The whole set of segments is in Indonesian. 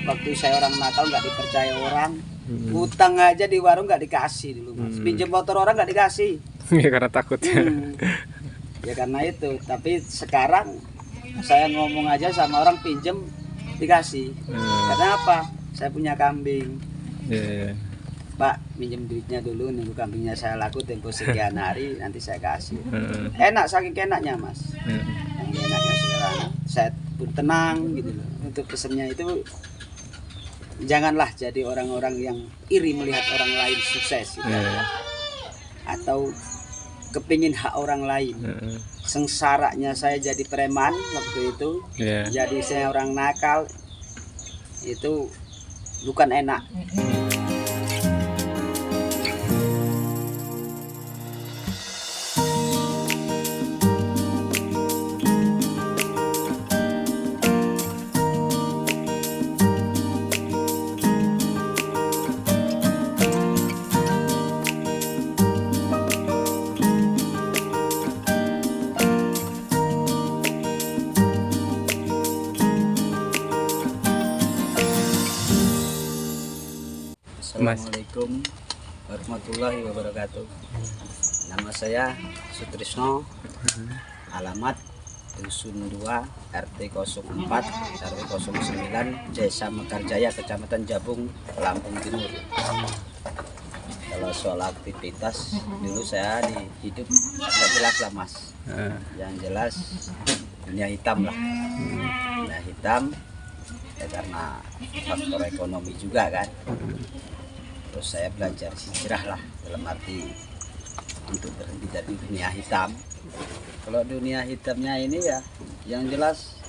waktu saya orang nakal nggak dipercaya orang, utang aja di warung nggak dikasih dulu mas, pinjam motor orang nggak dikasih. Ya karena takut. Ya karena itu, tapi sekarang saya ngomong aja sama orang pinjam dikasih. Karena apa? Saya punya kambing. Pak, minjem duitnya dulu, nunggu kambingnya saya laku tempo sekian hari, nanti saya kasih. Enak, saking enaknya mas. Yang enaknya sekarang saya pun tenang gitu loh. Untuk pesannya itu, janganlah jadi orang-orang yang iri melihat orang lain sukses gitu. Atau kepingin hak orang lain. Sengsaranya saya jadi preman waktu itu, jadi saya orang nakal, itu bukan enak. Assalamualaikum warahmatullahi wabarakatuh. Nama saya Sutrisno, alamat Dusun 2 RT 04 RW 09 Desa Mekarjaya, Kecamatan Jabung, Lampung Timur. Kalau soal aktivitas dulu saya di hidup nggak jelas lah mas. Yang jelas dunia hitam lah. Dunia hitam ya karena faktor ekonomi juga kan. Terus saya belajar hijrah lah, dalam arti untuk berhenti dari dunia hitam. Kalau dunia hitamnya ini ya yang jelas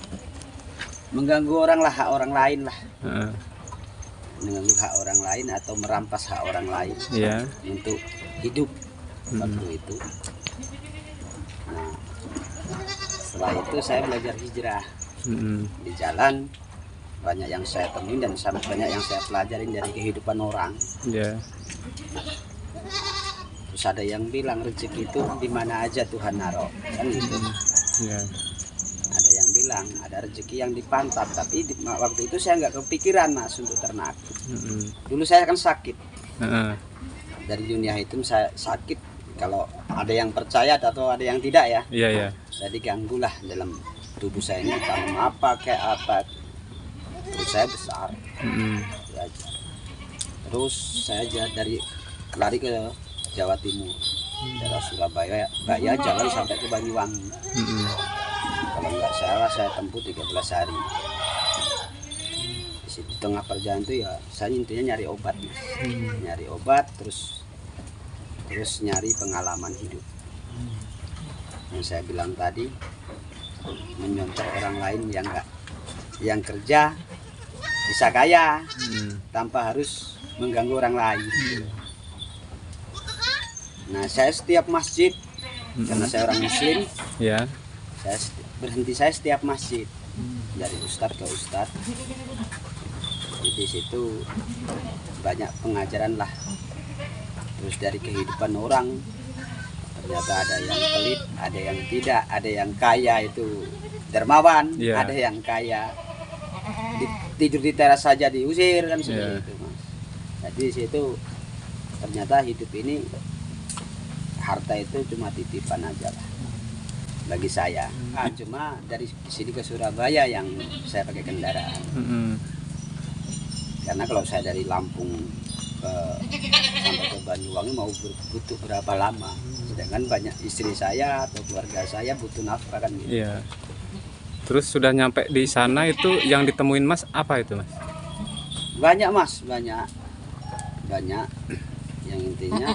mengganggu orang lah, hak orang lain lah. Mengganggu hak orang lain atau merampas hak orang lain untuk hidup waktu itu. Nah, setelah itu saya belajar hijrah. Di jalan banyak yang saya temuin dan banyak yang saya pelajarin dari kehidupan orang. Terus ada yang bilang rezeki itu di mana aja Tuhan naruh, kan gitu. Ada yang bilang ada rezeki yang di pantat, tapi waktu itu saya nggak kepikiran mas untuk ternak. Dulu saya kan sakit. Dari dunia itu saya sakit. Kalau ada yang percaya atau ada yang tidak ya. Jadi ganggulah dalam tubuh saya ini, tanam apa kayak apa. Terus saya besar. Terus saya dari lari ke Jawa Timur, daerah Surabaya, jalan sampai ke Banyuwangi. Kalau nggak salah saya tempuh 13 hari. Di tengah perjalanan itu ya saya intinya nyari obat, nyari obat, terus nyari pengalaman hidup. Yang saya bilang tadi, menyontoh orang lain yang kerja bisa kaya tanpa harus mengganggu orang lain. Nah saya setiap masjid, karena saya orang muslim, saya setiap masjid, dari ustadz ke ustadz. Jadi di situ banyak pengajaran lah. Terus dari kehidupan orang, ternyata ada yang pelit, ada yang tidak, ada yang kaya itu dermawan, ada yang kaya tidur di teras saja diusir kan seperti itu mas. Jadi di situ ternyata hidup ini, harta itu cuma titipan aja lah bagi saya. Cuma dari sini ke Surabaya yang saya pakai kendaraan. Karena kalau saya dari Lampung sampai ke Banyuwangi mau butuh berapa lama, sedangkan banyak istri saya atau keluarga saya butuh nafkah kan gitu. Terus sudah nyampe di sana itu yang ditemuin mas apa itu mas? Banyak mas, banyak. Yang intinya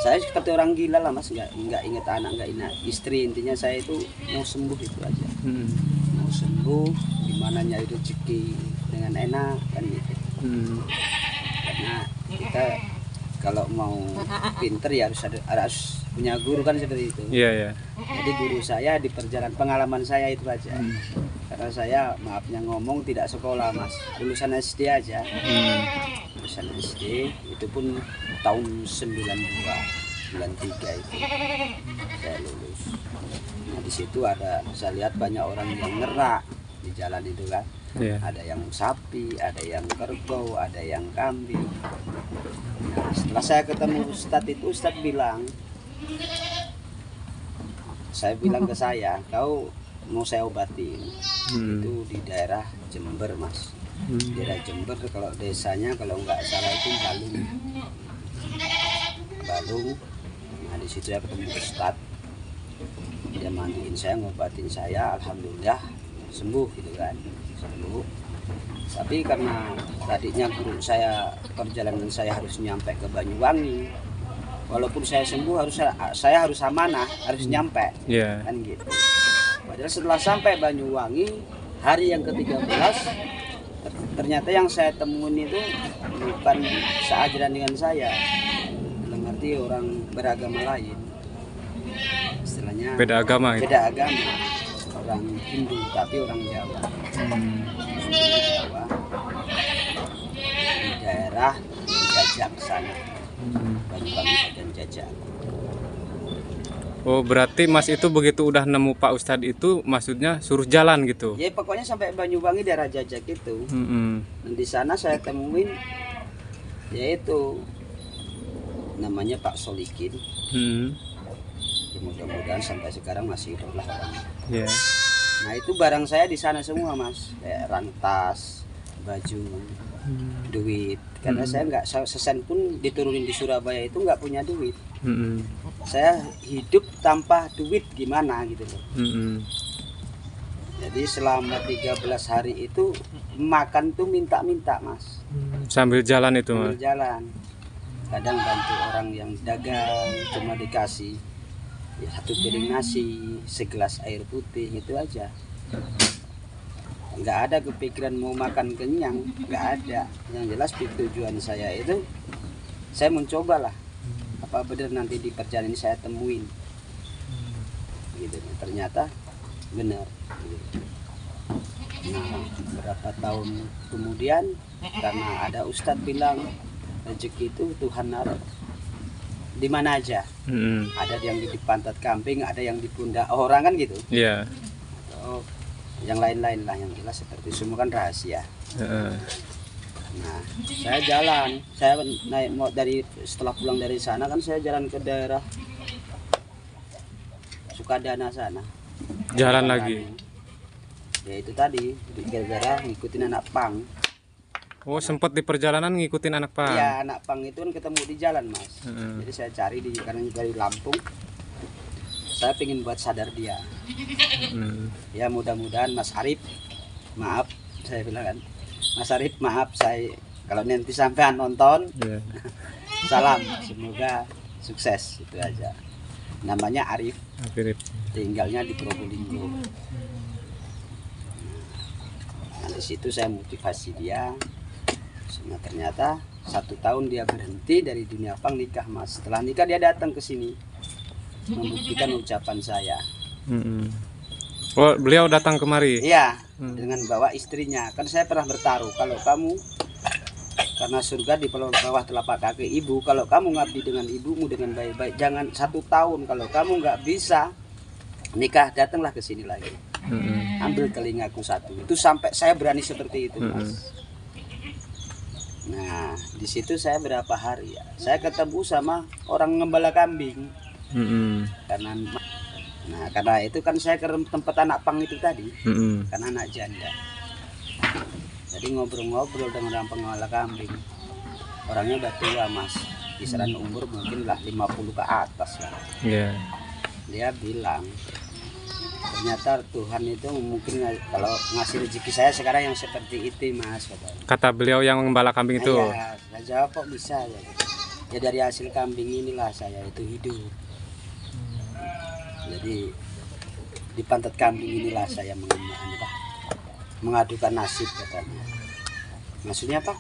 saya seperti orang gila lah mas, nggak inget anak, nggak ingat istri. Intinya saya itu mau sembuh itu aja. Mau sembuh, gimana nyari rezeki dengan enak kan gitu. Karena kita kalau mau pinter ya harus punya guru kan seperti itu. Jadi guru saya di perjalanan pengalaman saya itu aja. Karena saya maafnya ngomong tidak sekolah mas, lulusan SD aja. Lulusan SD itu pun tahun 92 bulan 3 itu saya lulus. Nah di situ ada, saya lihat banyak orang yang ngerak, di jalan itu kan. Iya. Ada yang sapi, ada yang kerbau, ada yang kambing. Nah, setelah saya ketemu Ustadz itu, Ustadz bilang, ke saya, kau mau saya obatin. Itu di daerah Jember, Mas. Daerah Jember, kalau desanya kalau nggak salah itu Balung. Nah, di situ saya ketemu Ustadz. Dia mandiin saya, ngobatin saya, alhamdulillah sembuh gitu kan, sembuh. Tapi karena tadinya guru saya, perjalanan saya harus nyampe ke Banyuwangi, walaupun saya sembuh saya harus amanah, harus nyampe, kan gitu. Padahal setelah sampai Banyuwangi hari yang ke-13, ternyata yang saya temuin itu bukan seajaran dengan saya, dalam arti orang beragama lain. Istilahnya Beda agama gitu. Beda agama, orang Hindu tapi orang Jawa. Jawa di daerah Jajak sana, Banyuwangi dan Jajak. Oh, berarti Mas itu begitu udah nemu Pak Ustadz itu maksudnya suruh jalan gitu. Ya pokoknya sampai Banyuwangi daerah Jajak itu. Dan di sana saya temuin yaitu namanya Pak Solikin. Mudah-mudahan sampai sekarang masih hidup lah orangnya. Nah itu barang saya di sana semua, Mas, kayak rantas, baju, duit. Karena saya nggak sesen pun diturunin di Surabaya itu nggak punya duit. Saya hidup tanpa duit gimana gitu loh. Jadi selama 13 hari itu makan tuh minta-minta, Mas. Sambil jalan itu, Mas. Sambil jalan. Kadang bantu orang yang dagang cuma dikasih ya 1 piring nasi, segelas air putih, itu aja. Nggak ada kepikiran mau makan kenyang, nggak ada. Yang jelas tujuan saya itu saya mencobalah apa benar nanti di perjalanan ini saya temuin gitu. Ternyata benar gitu. Nah berapa tahun kemudian karena ada Ustadz bilang rezeki itu Tuhan naruh di mana aja. Ada yang di pantat kambing, ada yang di pundak orang kan gitu. Oh, yang lain-lain lah, yang jelas seperti semua kan rahasia. Nah, saya jalan, saya naik setelah pulang dari sana kan saya jalan ke daerah Sukadana sana. Jalan lagi. Ya itu tadi, gara-gara ngikutin anak pang. Oh, sempat di perjalanan ngikutin anak pang. Iya, anak pang itu kan ketemu di jalan, Mas. Jadi saya cari karena dari Lampung. Saya pengen buat sadar dia. Ya mudah-mudahan Mas Arif, maaf saya bilang kan, Mas Arif maaf saya kalau nanti sampean nonton, salam semoga sukses, itu aja. Namanya Arif, tinggalnya di Probolinggo. Nah, di situ saya motivasi dia. Nah, ternyata 1 tahun dia berhenti dari dunia pang, nikah, Mas. Setelah nikah dia datang ke sini membuktikan ucapan saya. Oh, beliau datang kemari? Iya, dengan bawa istrinya. Kan saya pernah bertaruh, kalau kamu karena surga di bawah telapak kaki ibu, kalau kamu ngabdi dengan ibumu dengan baik-baik, jangan 1 tahun. Kalau kamu nggak bisa nikah, datanglah ke sini lagi. Ambil telingaku 1. Itu sampai saya berani seperti itu, Mas. Nah, di situ saya berapa hari ya, saya ketemu sama orang ngembala kambing. Karena itu kan saya ke tempat anak pang itu tadi, karena anak janda. Jadi ngobrol-ngobrol dengan orang pengembala kambing. Orangnya udah tua, Mas, kisaran umur mungkin lah 50 ke atas lah. Dia bilang, ternyata Tuhan itu mungkin kalau ngasih rezeki saya sekarang yang seperti itu, Mas. Kata beliau yang mengembala kambing itu. Iya, saya jawab kok bisa ya. Ya dari hasil kambing inilah saya itu hidup. Jadi di pantat kambing inilah saya mengadukan nasib, katanya. Maksudnya apa?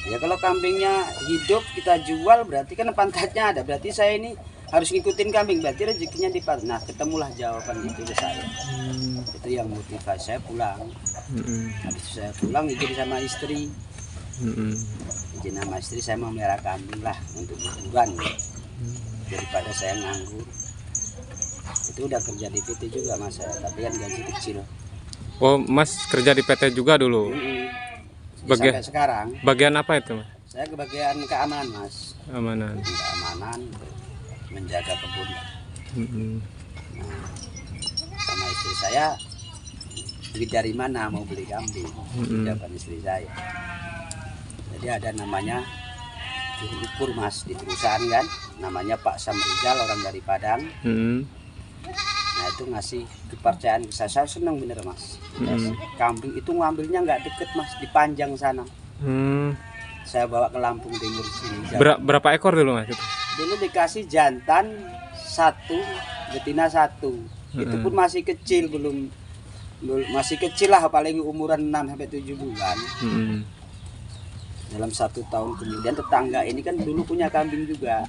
Ya kalau kambingnya hidup kita jual berarti kan pantatnya ada. Berarti saya ini harus ngikutin kambing, berarti rezekinya di pantat. Nah ketemulah jawaban itu ke saya. Itu yang motivasi saya pulang. Habis itu saya pulang izin sama istri. Izin sama istri, saya mau melihara kambing lah untuk hiburan daripada saya nganggur. Itu udah kerja di PT juga, Mas, tapi kan gaji kecil. Oh, Mas kerja di PT juga dulu. Sampai sekarang. Bagian apa itu, Mas? Saya ke bagian keamanan, Mas. Amanan. Keamanan, menjaga kebun. Nah, sama istri saya, duit dari mana mau beli kambing? Jawaban istri saya. Jadi ada namanya juru ukur, Mas, di perusahaan kan, namanya Pak Samrizal, orang dari Padang. Nah itu ngasih kepercayaan ke saya senang bener, Mas. Kambing itu ngambilnya nggak deket, Mas, di Panjang sana. Saya bawa ke Lampung Timur sini. Berapa ekor dulu, Mas? Dulu dikasih jantan 1, betina 1. Itu pun masih kecil, masih kecil lah, paling umuran 6-7 bulan. Dalam 1 tahun kemudian tetangga ini kan dulu punya kambing juga.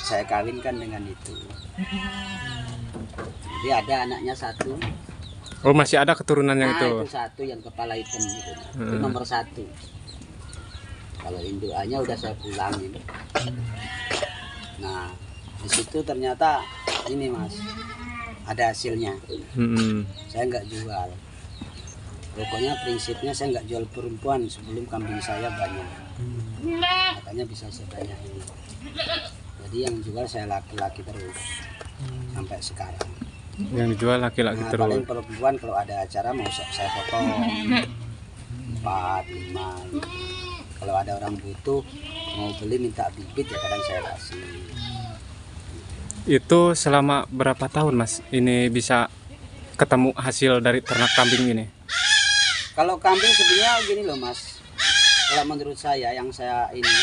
Saya kawinkan dengan itu. Jadi ada anaknya 1. Oh, masih ada keturunannya itu? Itu 1 yang kepala hitam gitu. Itu nomor 1. Kalau indukannya udah saya pulangin. Nah, di situ ternyata ini, Mas, ada hasilnya. Saya nggak jual. Pokoknya prinsipnya saya nggak jual perempuan sebelum kambing saya banyak. Katanya bisa sebanyak ini. Jadi yang jual saya laki-laki terus sampai sekarang. Yang dijual laki-laki terus. Paling perempuan kalau ada acara mau saya potong 4, 5. Kalau ada orang butuh mau beli minta bibit ya kadang saya kasih. Itu selama berapa tahun, Mas, ini bisa ketemu hasil dari ternak kambing ini? Kalau kambing sebenarnya gini loh, Mas. Kalau menurut saya yang saya ini,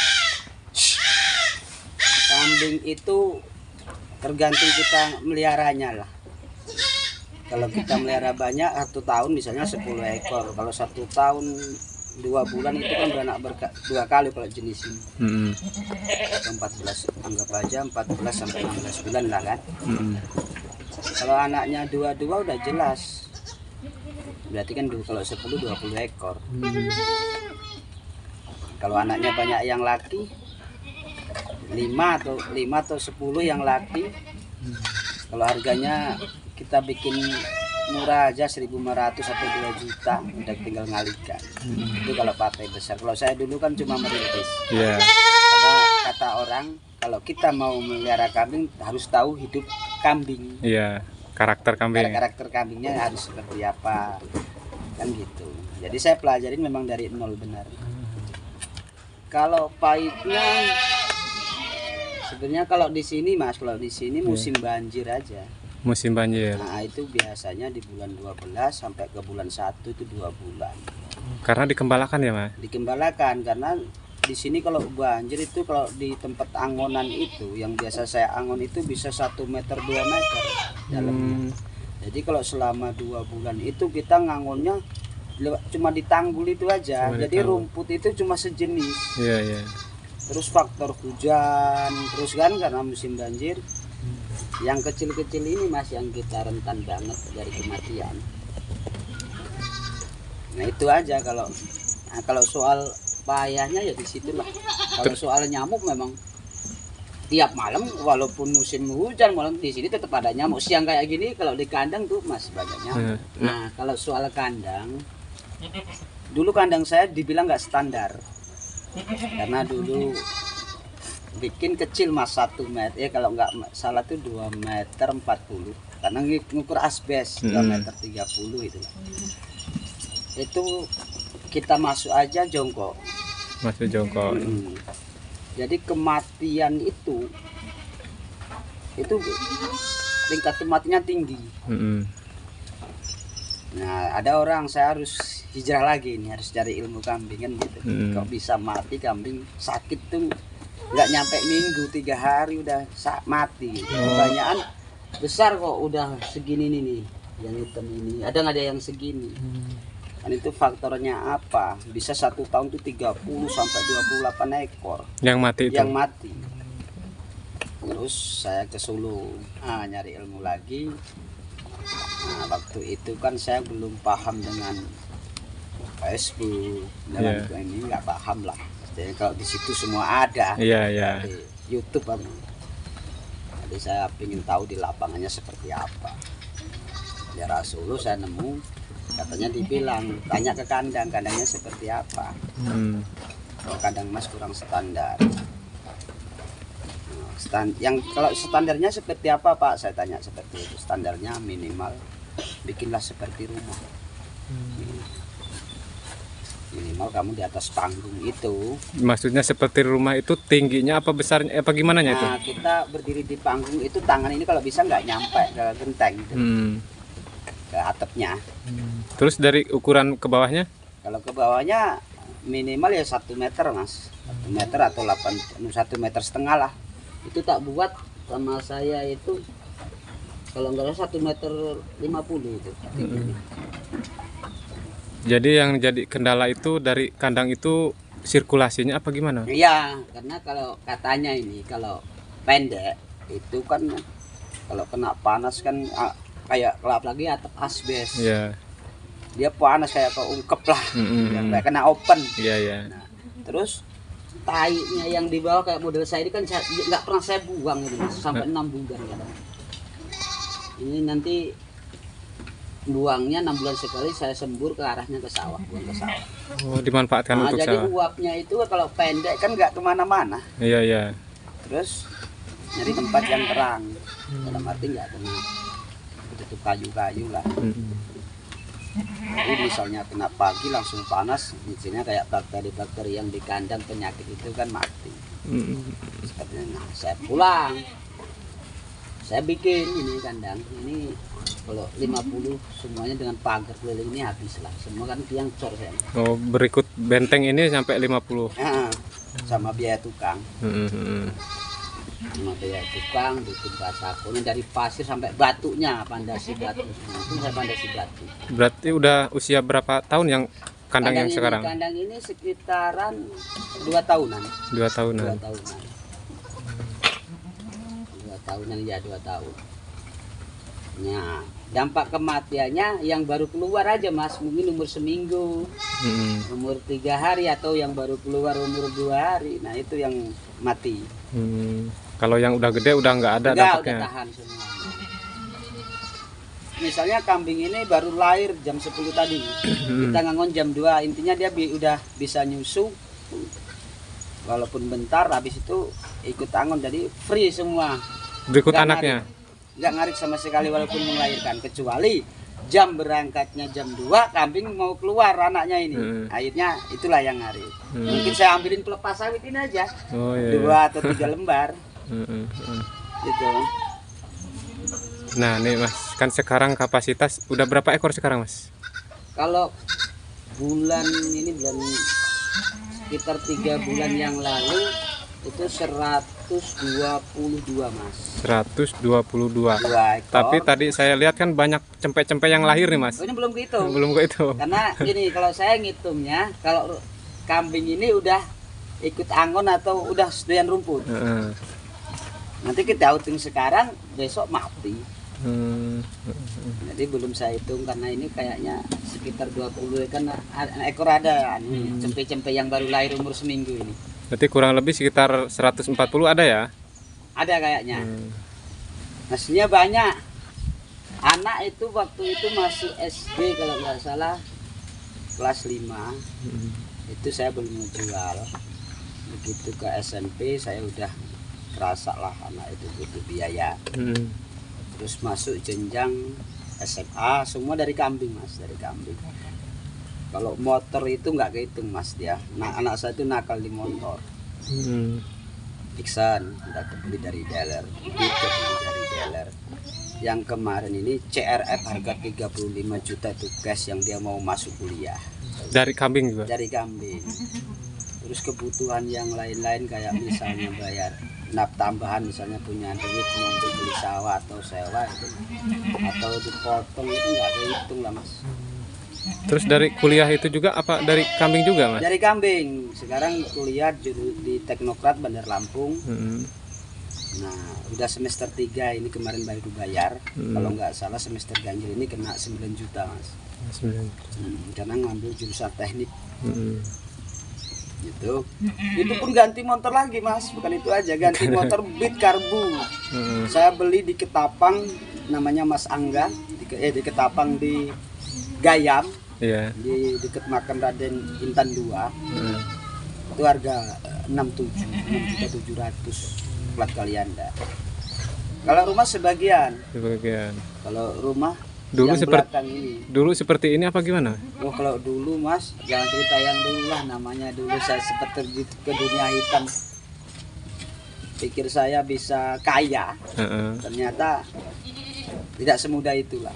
kambing itu tergantung kita meliharanya lah. Kalau kita melihara banyak 1 tahun misalnya 10 ekor. Kalau 1 tahun 2 bulan itu kan beranak 2 kali kalau jenis ini. 14, anggap aja 14 sampai 16 bulan lah kan. Kalau anaknya 2 udah jelas. Berarti kan kalau 10 20 ekor. Kalau anaknya banyak yang laki 5 atau 10 yang laki. Kalau harganya kita bikin murah aja 1.500 atau 2 juta udah tinggal ngalikan. Itu kalau partai besar. Kalau saya dulu kan cuma merintis. Karena kata orang kalau kita mau melihara kambing harus tahu hidup kambing. Karakter kambing. Karakter kambingnya harus seperti apa. Kan gitu. Jadi saya pelajarin memang dari nol benar. Kalau pahitnya sebenarnya kalau di sini, Mas, kalau di sini musim banjir aja. Musim banjir. Nah, itu biasanya di bulan 12 sampai ke bulan 1 itu 2 bulan. Karena dikembalakan ya, Mas? Dikembalakan karena di sini kalau banjir itu kalau di tempat angonan itu yang biasa saya angon itu bisa 1 meter 2 meter dalamnya. Jadi kalau selama 2 bulan itu kita ngangonnya cuma di tanggul itu aja. Jadi rumput itu cuma sejenis. Terus faktor hujan terus kan karena musim banjir. Yang kecil-kecil ini, Mas, yang kita rentan banget dari kematian. Nah itu aja kalau soal payahnya ya di situlah. Kalau soal nyamuk memang tiap malam walaupun musim hujan malam di sini tetap ada nyamuk. Siang kayak gini kalau di kandang tuh Mas banyak nyamuk. Nah kalau soal kandang, dulu kandang saya dibilang nggak standar karena dulu bikin kecil, Mas, 1 meter ya kalau nggak salah tuh 2 meter 40 karena ngukur asbes 2 meter 30 itu kita masuk aja jongkok. Jadi kematian itu tingkat kematiannya tinggi. Nah ada orang saya harus hijrah lagi nih, harus cari ilmu kambing kan gitu. Kok bisa mati kambing sakit tuh nggak nyampe minggu 3 hari udah mati. Kebanyakan besar kok udah segini nih yang hitam ini. Ada nggak ada yang segini? Kan itu faktornya apa? Bisa 1 tahun tuh 30 sampai 28 ekor yang mati. Terus saya ke Solo nyari ilmu lagi. Nah, waktu itu kan saya belum paham dengan Facebook, dengan ini nggak paham lah. Jadi kalau di situ semua ada, di YouTube kan. Jadi saya ingin tahu di lapangannya seperti apa. daerah Solo saya nemu, katanya dibilang tanya ke kandang, kandangnya seperti apa. Kalau kandang emas kurang standar. Yang kalau standarnya seperti apa Pak? Saya tanya seperti itu. Standarnya minimal bikinlah seperti rumah. Minimal kamu di atas panggung itu. Maksudnya seperti rumah itu tingginya apa besarnya apa gimana itu? Nah, kita berdiri di panggung itu tangan ini kalau bisa nggak nyampe ke genteng gitu. Ke atapnya. Terus dari ukuran ke bawahnya? Kalau ke bawahnya minimal ya 1 meter Mas. 1 meter atau 1,5 meter lah. Itu tak buat sama saya itu kalau nggak salah 1,50 meter itu tingginya. Jadi yang jadi kendala itu dari kandang itu sirkulasinya apa gimana? Iya, karena kalau katanya ini kalau pendek itu kan kalau kena panas kan kayak apalagi atap asbes. Iya. Dia panas kayak keungkep lah, kayak kena open. Iya. Nah, terus tainya yang di bawah kayak model saya ini kan nggak pernah saya buang itu Mas, sampai 6 bulan kadang. Ini nanti buangnya 6 bulan sekali saya sembur ke arahnya ke sawah, buang ke sawah. Oh, dimanfaatkan Nah, untuk jadi sawah. uapnya itu kalau pendek kan nggak kemana-mana. Iya. Terus nyari tempat yang terang, dalam arti nggak kena tutup kayu-kayu lah. Jadi misalnya kena pagi langsung panas, misalnya kayak bakteri-bakteri yang di kandang penyakit itu kan mati. Sepertinya. Nah, saya pulang, saya bikin ini kandang ini. Kalau 50 semuanya dengan pagar keliling ini habis lah. Semua kan tiang cor saya. Oh, berikut benteng ini sampai 50. Nah, sama biaya tukang. Sama biaya tukang bikin basakonya dari pasir sampai batunya, pandasi batu. Nah, itu saya pandasi batu. Berarti udah usia berapa tahun yang kandang yang sekarang? Kandang ini sekitaran 2 tahunan. 2 tahunan. 2 tahunan. 2 tahunan ya 2 tahun. Nah, dampak kematiannya yang baru keluar aja Mas, mungkin umur seminggu, umur 3 hari atau yang baru keluar umur 2 hari. Nah itu yang mati. Kalau yang udah gede udah nggak ada dampaknya. Udah tahan semua. Misalnya kambing ini baru lahir jam 10 tadi, kita ngangon jam 2, intinya dia udah bisa nyusu. Walaupun bentar, habis itu ikut angon, jadi free semua. Berikut anaknya? Nggak ngarit sama sekali walaupun melahirkan, kecuali jam berangkatnya jam 2 kambing mau keluar anaknya ini. Akhirnya itulah yang ngarit. Mungkin saya ambilin pelepas sawit ini aja. 2 atau 3 lembar. Gitu. Nah nih Mas, kan sekarang kapasitas udah berapa ekor sekarang Mas? Kalau bulan sekitar 3 bulan yang lalu itu 122 Mas. 122. 2 ekor. Tapi tadi saya lihat kan banyak cempe-cempe yang lahir nih Mas. Ini belum kehitung. Belum kehitung. Karena gini, kalau saya ngitungnya, kalau kambing ini udah ikut angon atau udah sedoyan rumput. Nanti kita hitung sekarang, besok mati. Jadi belum saya hitung karena ini kayaknya sekitar 20 kan ekor ada cempe-cempe yang baru lahir umur seminggu ini. Berarti kurang lebih sekitar 140 ada ya? Ada kayaknya. Hasilnya banyak. Anak itu waktu itu masih SD kalau nggak salah kelas 5. Itu saya belum menjual. Begitu ke SMP saya udah terasa lah anak itu butuh biaya. Terus masuk jenjang SMA semua dari kambing Mas, dari kambing. Kalau motor itu nggak kehitung Mas dia. Nah, anak saya itu nakal di motor. Dixon udah kebeli dari dealer, dari dealer. Yang kemarin ini CRF harga 35 juta itu cash yang dia mau masuk kuliah. Dari kambing juga? Dari kambing. Terus kebutuhan yang lain-lain kayak misalnya bayar nap tambahan, misalnya punya duit untuk beli sawah atau sewa itu, atau dipotong itu nggak kehitung lah Mas. Terus dari kuliah itu juga apa dari kambing juga Mas? Dari kambing. Sekarang kuliah di Teknokrat Bandar Lampung. Nah udah semester 3 ini kemarin baru bayar. Kalau nggak salah semester ganjil ini kena 9 juta Mas. 9. Karena ngambil jurusan teknik. Gitu. Itu pun ganti motor lagi Mas, bukan itu aja, ganti motor Beat Karbu. Saya beli di Ketapang namanya Mas Angga di Ketapang di Gayam, Iya. di dekat makam Raden Intan II. Itu harga 6.700.000 plat Kalianda. Kalau rumah sebagian, kalau rumah dulu yang seperti belakang ini. dulu seperti ini apa gimana? Oh, kalau dulu Mas, jangan cerita yang dulu lah, namanya dulu saya sempat terjun ke dunia hitam. Pikir saya bisa kaya, ternyata tidak semudah itulah.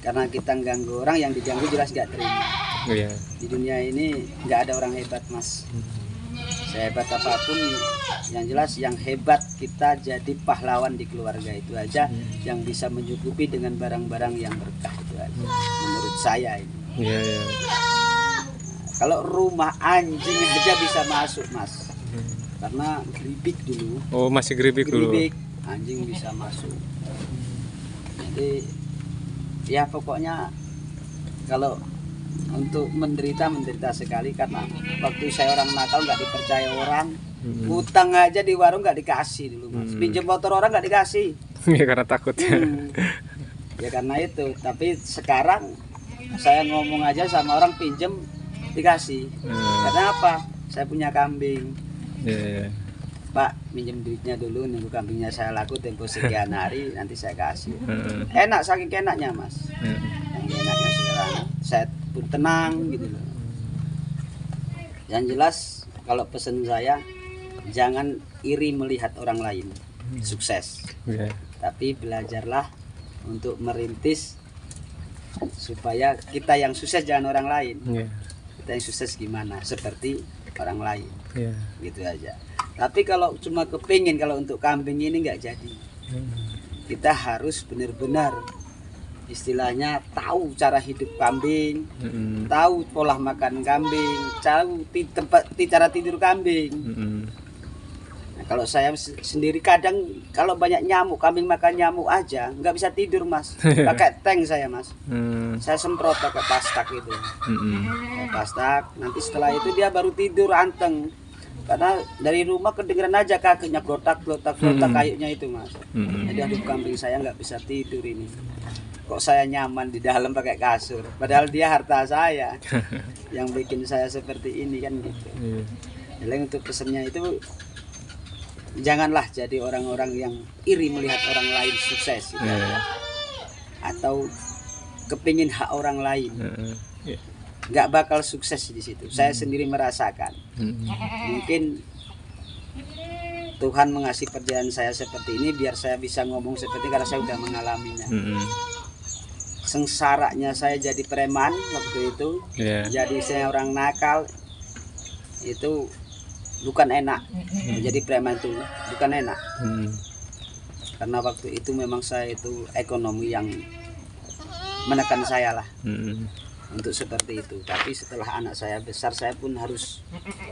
Karena kita ganggu orang, yang diganggu jelas nggak terima. Iya. Di dunia ini nggak ada orang hebat Mas. Sehebat apapun, yang jelas yang hebat kita jadi pahlawan di keluarga, itu aja yang bisa mencukupi dengan barang-barang yang berkah, itu aja menurut saya ini. Iya, iya. Kalau rumah anjing aja bisa masuk Mas, karena geribik dulu. Oh, masih geribik dulu. Geribik anjing bisa masuk. Jadi ya pokoknya kalau untuk menderita sekali, karena waktu saya orang nakal nggak dipercaya orang, utang aja di warung nggak dikasih dulu Mas, pinjam motor orang nggak dikasih. Ya karena takut ya. Ya karena itu. Tapi sekarang saya ngomong aja sama orang pinjam dikasih. Karena apa? Saya punya kambing. Iya. Pak, minjem duitnya dulu, nunggu kambingnya saya laku tempo sekian hari, nanti saya kasih. Enak, saking enaknya Mas. Yang enaknya sekarang saya pun tenang gitu loh. Yang jelas kalau pesan saya, jangan iri melihat orang lain sukses, tapi belajarlah untuk merintis supaya kita yang sukses, jangan orang lain. Kita yang sukses gimana seperti orang lain, gitu aja. Tapi kalau cuma kepingin, kalau untuk kambing ini nggak jadi. Kita harus benar-benar istilahnya tahu cara hidup kambing, tahu pola makan kambing, tahu cara tidur kambing. Nah, kalau saya sendiri kadang kalau banyak nyamuk, kambing makan nyamuk aja nggak bisa tidur Mas. Pakai tank saya Mas. Saya semprot pakai pastak itu. Pastak, nanti setelah itu dia baru tidur anteng. Karena dari rumah kedengeran aja kakinya glotak kayunya itu Mas. Jadi aduh, kambing saya nggak bisa tidur ini. Kok saya nyaman di dalam pakai kasur, padahal dia harta saya yang bikin saya seperti ini kan gitu. Jadi untuk pesannya itu, janganlah jadi orang-orang yang iri melihat orang lain sukses gitu, atau kepingin hak orang lain. Nggak bakal sukses di situ. Saya sendiri merasakan. Mungkin Tuhan mengasih perjalanan saya seperti ini biar saya bisa ngomong seperti, karena saya udah mengalaminya. Sengsaranya saya jadi preman waktu itu, jadi saya orang nakal, itu bukan enak. Jadi preman itu bukan enak. Karena waktu itu memang saya itu ekonomi yang menekan saya lah untuk seperti itu. Tapi setelah anak saya besar, saya pun harus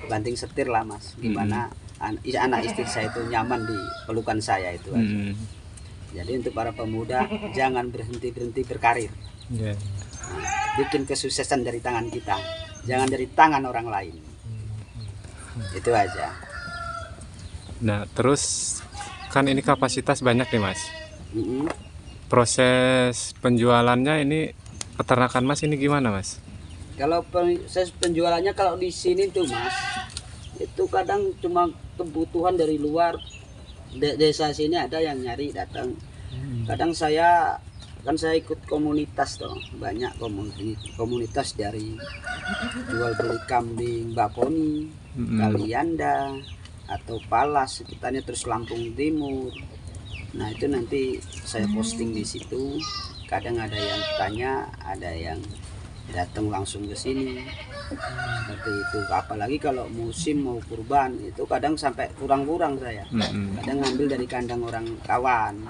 banting setir lah Mas. Gimana anak istri saya itu nyaman di pelukan saya itu aja. Jadi untuk para pemuda, jangan berhenti berkarir. Nah, bikin kesuksesan dari tangan kita, jangan dari tangan orang lain. Itu aja. Nah, terus kan ini kapasitas banyak nih Mas. Proses penjualannya ini, peternakan Mas ini gimana Mas? Kalau proses penjualannya, kalau di sini tuh Mas, itu kadang cuma kebutuhan dari luar. Desa sini ada yang nyari datang. Kadang saya ikut komunitas tuh, banyak komunitas dari jual beli kambing bakoni, Kalianda atau Palas sekitarnya, terus Lampung Timur. Nah itu nanti saya posting di situ. Kadang ada yang tanya, ada yang datang langsung ke sini seperti itu. Apalagi kalau musim mau kurban itu kadang sampai kurang saya. Kadang ngambil dari kandang orang kawan,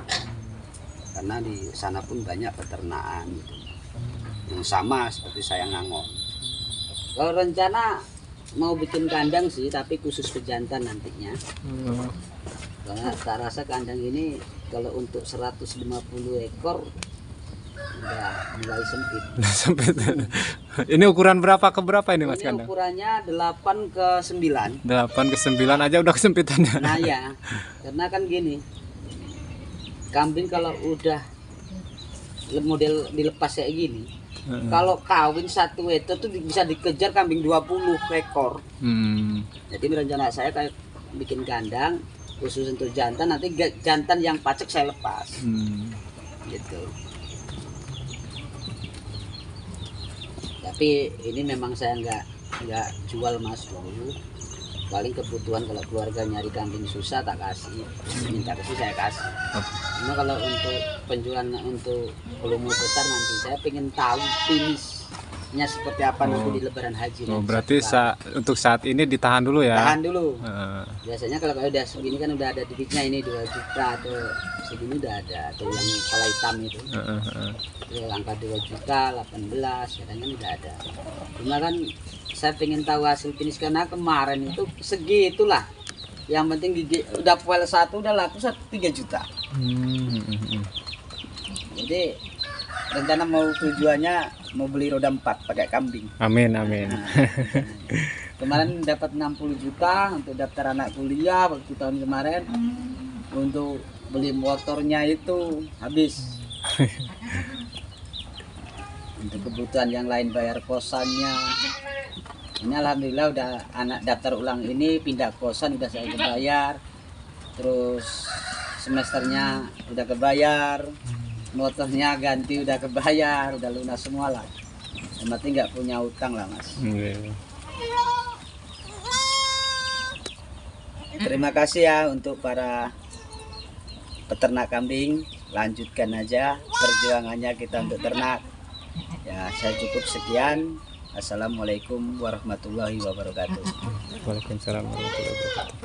karena di sana pun banyak peternakan gitu, yang sama seperti saya Ngangon. Kalau rencana mau bikin kandang sih, tapi khusus pejantan nantinya. Karena tak rasa kandang ini kalau untuk 150 ekor udah mulai sempit. Ini ukuran berapa ke berapa ini Mas kandang? Ukurannya 8 ke 9. 8 ke 9 aja udah kesempitannya. Nah ya, karena kan gini, kambing kalau udah model dilepas kayak gini. Kalau kawin satu itu tuh bisa dikejar kambing 20 ekor. Jadi rencana saya kayak bikin kandang khusus untuk jantan, nanti jantan yang pacek saya lepas. Gitu. Tapi ini memang saya nggak jual Mas dulu. Paling kebutuhan kalau keluarga nyari kambing susah tak kasih, minta kasih saya kasih. Cuma kalau untuk penjualan untuk volume besar nanti saya pengen tahu finishnya seperti apa nanti di Lebaran Haji. Berarti untuk saat ini ditahan dulu ya? Tahan dulu. Biasanya kalau udah segini kan udah ada bibitnya, ini 2 juta atau segini udah ada, atau yang kepala hitam itu. Angka 2 juta, 18 kadang kan udah ada. Cuma kan saya pengen tahu hasil finish karena kemarin itu segitulah. Yang penting udah poel 1 udah laku 3 juta. Jadi rencana mau tujuannya mau beli roda 4 pakai kambing. Amin. Kemarin dapat 60 juta untuk daftar anak kuliah waktu tahun kemarin. Untuk beli motornya itu habis. Untuk kebutuhan yang lain bayar kosannya. Ini alhamdulillah udah anak daftar ulang ini pindah kosan udah saya kebayar. Terus semesternya udah kebayar. Motornya ganti udah kebayar, udah lunas semua lah. Yang penting nggak punya utang lah Mas. Terima kasih ya untuk para peternak kambing. Lanjutkan aja perjuangannya kita untuk ternak. Ya saya cukup sekian. Assalamualaikum warahmatullahi wabarakatuh. Waalaikumsalam warahmatullahi wabarakatuh.